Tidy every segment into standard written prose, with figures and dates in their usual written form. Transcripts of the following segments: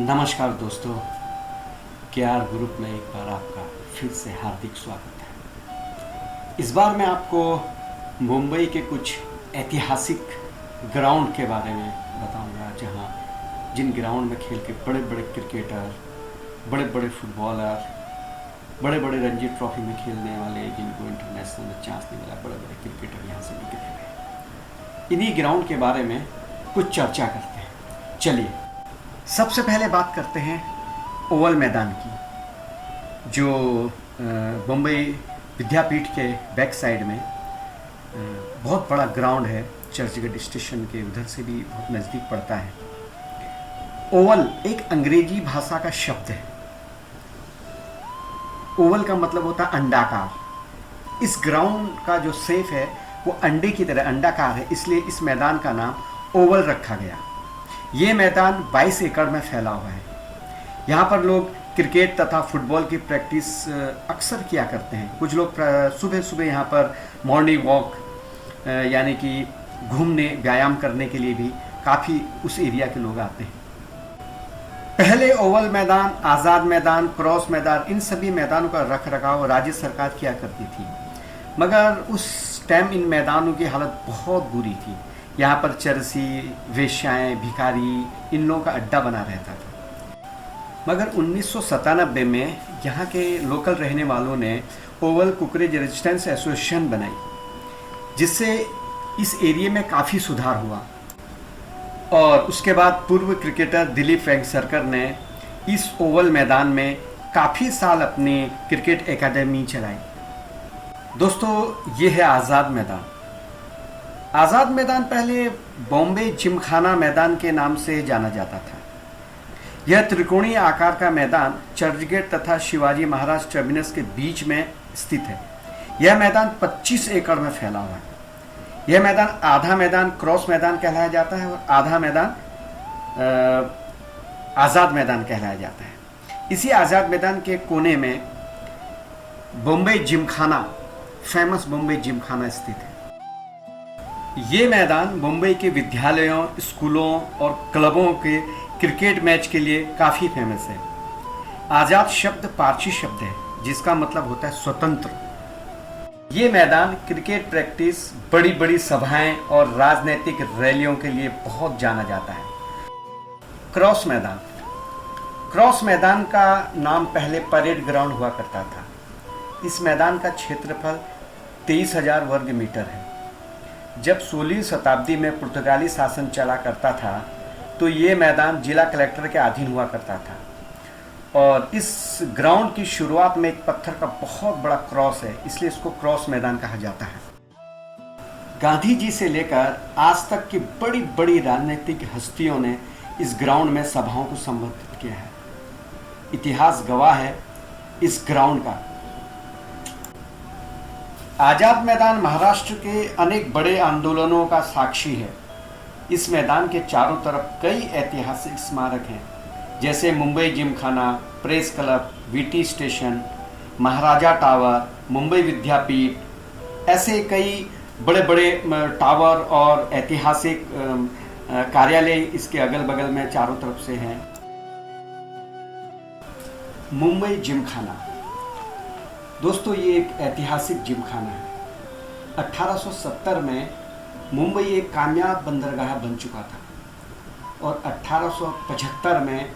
नमस्कार दोस्तों, K R group में एक बार आपका फिर से हार्दिक स्वागत है। इस बार मैं आपको मुंबई के कुछ ऐतिहासिक ग्राउंड के बारे में बताऊंगा, जहां जिन ग्राउंड में खेल के बड़े बड़े क्रिकेटर, बड़े बड़े फुटबॉलर, बड़े बड़े रणजी ट्रॉफी में खेलने वाले, जिनको इंटरनेशनल में चांस नहीं मिला, बड़े बड़े क्रिकेटर यहाँ से निकले हुए। इन्हीं ग्राउंड के बारे में कुछ चर्चा करते हैं। चलिए, सबसे पहले बात करते हैं ओवल मैदान की, जो मुंबई विद्यापीठ के बैक साइड में बहुत बड़ा ग्राउंड है। चर्चगेट स्टेशन के उधर से भी बहुत नज़दीक पड़ता है। ओवल एक अंग्रेजी भाषा का शब्द है। ओवल का मतलब होता है अंडाकार। इस ग्राउंड का जो शेप है वो अंडे की तरह अंडाकार है, इसलिए इस मैदान का नाम ओवल रखा गया। ये मैदान 22 एकड़ में फैला हुआ है। यहाँ पर लोग क्रिकेट तथा फुटबॉल की प्रैक्टिस अक्सर किया करते हैं। कुछ लोग सुबह सुबह यहाँ पर मॉर्निंग वॉक यानी कि घूमने, व्यायाम करने के लिए भी काफ़ी उस एरिया के लोग आते हैं। पहले ओवल मैदान, आज़ाद मैदान, क्रॉस मैदान, इन सभी मैदानों का रख रखाव राज्य सरकार किया करती थी, मगर उस टाइम इन मैदानों की हालत बहुत बुरी थी। यहाँ पर चरसी, वेश्याएं, भिखारी, इन लोगों का अड्डा बना रहता था। मगर 1997 में यहाँ के लोकल रहने वालों ने ओवल कुकरेज रेजिस्टेंस एसोसिएशन बनाई, जिससे इस एरिया में काफ़ी सुधार हुआ। और उसके बाद पूर्व क्रिकेटर दिलीप वेंगसरकर ने इस ओवल मैदान में काफ़ी साल अपनी क्रिकेट एकेडमी चलाई। दोस्तों, ये है आज़ाद मैदान। आज़ाद मैदान पहले बॉम्बे जिमखाना मैदान के नाम से जाना जाता था। यह त्रिकोणीय आकार का मैदान चर्चगेट तथा शिवाजी महाराज टर्मिनस के बीच में स्थित है। यह मैदान 25 एकड़ में फैला हुआ है। यह मैदान आधा मैदान क्रॉस मैदान कहलाया जाता है और आधा मैदान आज़ाद मैदान कहलाया जाता है। इसी आज़ाद मैदान के कोने में बॉम्बे जिमखाना, फेमस बॉम्बे जिमखाना स्थित है। ये मैदान मुंबई के विद्यालयों, स्कूलों और क्लबों के क्रिकेट मैच के लिए काफ़ी फेमस है। आज़ाद शब्द पारसी शब्द है, जिसका मतलब होता है स्वतंत्र। ये मैदान क्रिकेट प्रैक्टिस, बड़ी बड़ी सभाएं और राजनीतिक रैलियों के लिए बहुत जाना जाता है। क्रॉस मैदान। क्रॉस मैदान का नाम पहले परेड ग्राउंड हुआ करता था। इस मैदान का क्षेत्रफल 23,000 वर्ग मीटर है। जब 16वीं शताब्दी में पुर्तगाली शासन चला करता था, तो ये मैदान जिला कलेक्टर के अधीन हुआ करता था। और इस ग्राउंड की शुरुआत में एक पत्थर का बहुत बड़ा क्रॉस है, इसलिए इसको क्रॉस मैदान कहा जाता है। गांधी जी से लेकर आज तक की बड़ी बड़ी राजनीतिक हस्तियों ने इस ग्राउंड में सभाओं को संबोधित किया है। इतिहास गवाह है इस ग्राउंड का। आज़ाद मैदान महाराष्ट्र के अनेक बड़े आंदोलनों का साक्षी है। इस मैदान के चारों तरफ कई ऐतिहासिक स्मारक हैं, जैसे Mumbai Gymkhana, press club, VT station, Maharaja tower, Mumbai Vidyapeeth. ऐसे कई बड़े बड़े टावर और ऐतिहासिक कार्यालय इसके अगल बगल में चारों तरफ से हैं। मुंबई जिमखाना। दोस्तों, ये एक ऐतिहासिक जिमखाना है। 1870 में मुंबई एक कामयाब बंदरगाह बन चुका था और 1875 में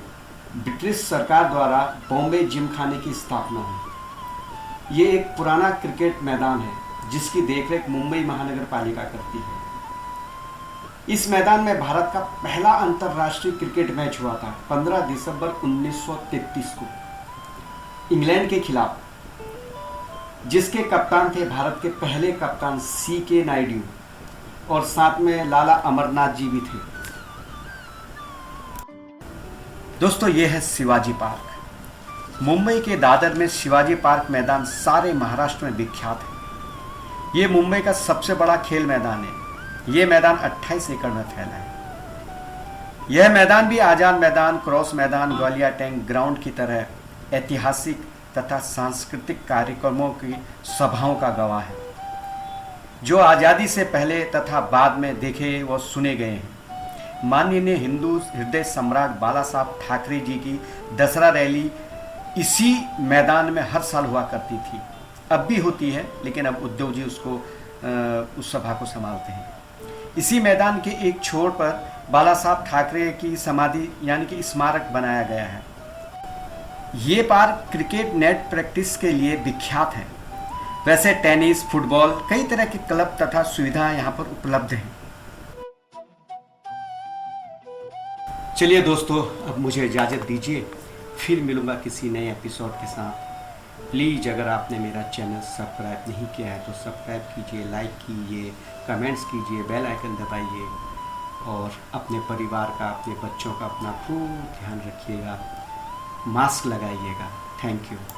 ब्रिटिश सरकार द्वारा बॉम्बे जिमखाने की स्थापना हुई। ये एक पुराना क्रिकेट मैदान है, जिसकी देखरेख मुंबई महानगर पालिका करती है। इस मैदान में भारत का पहला अंतर्राष्ट्रीय क्रिकेट मैच हुआ था 15 दिसंबर 1933 को इंग्लैंड के खिलाफ, जिसके कप्तान थे भारत के पहले कप्तान CK नायडू और साथ में लाला अमरनाथ जी भी थे। दोस्तों, ये है शिवाजी पार्क। मुंबई के दादर में शिवाजी पार्क मैदान सारे महाराष्ट्र में विख्यात है। ये मुंबई का सबसे बड़ा खेल मैदान है। ये मैदान 28 एकड़ में फैला है। यह मैदान भी आज़ाद मैदान, क्रॉस मैदान, ग्वालियर टैंक ग्राउंड की तरह ऐतिहासिक तथा सांस्कृतिक कार्यक्रमों की सभाओं का गवाह है, जो आज़ादी से पहले तथा बाद में देखे व सुने गए हैं। माननीय हिंदू हृदय सम्राट बाला साहब ठाकरे जी की दसरा रैली इसी मैदान में हर साल हुआ करती थी। अब भी होती है, लेकिन अब उद्धव जी उस सभा को संभालते हैं। इसी मैदान के एक छोर पर बाला साहब ठाकरे की समाधि यानी कि स्मारक बनाया गया है। ये पार्क क्रिकेट नेट प्रैक्टिस के लिए विख्यात है। वैसे टेनिस, फुटबॉल, कई तरह के क्लब तथा सुविधाएं यहाँ पर उपलब्ध हैं। चलिए दोस्तों, अब मुझे इजाज़त दीजिए, फिर मिलूँगा किसी नए एपिसोड के साथ। प्लीज़ अगर आपने मेरा चैनल सब्सक्राइब नहीं किया है तो सब्सक्राइब कीजिए, लाइक कीजिए, कमेंट्स कीजिए, बेल आइकन दबाइए और अपने परिवार का, अपने बच्चों का अपना खूब ध्यान रखिएगा। मास्क लगाइएगा। Thank you.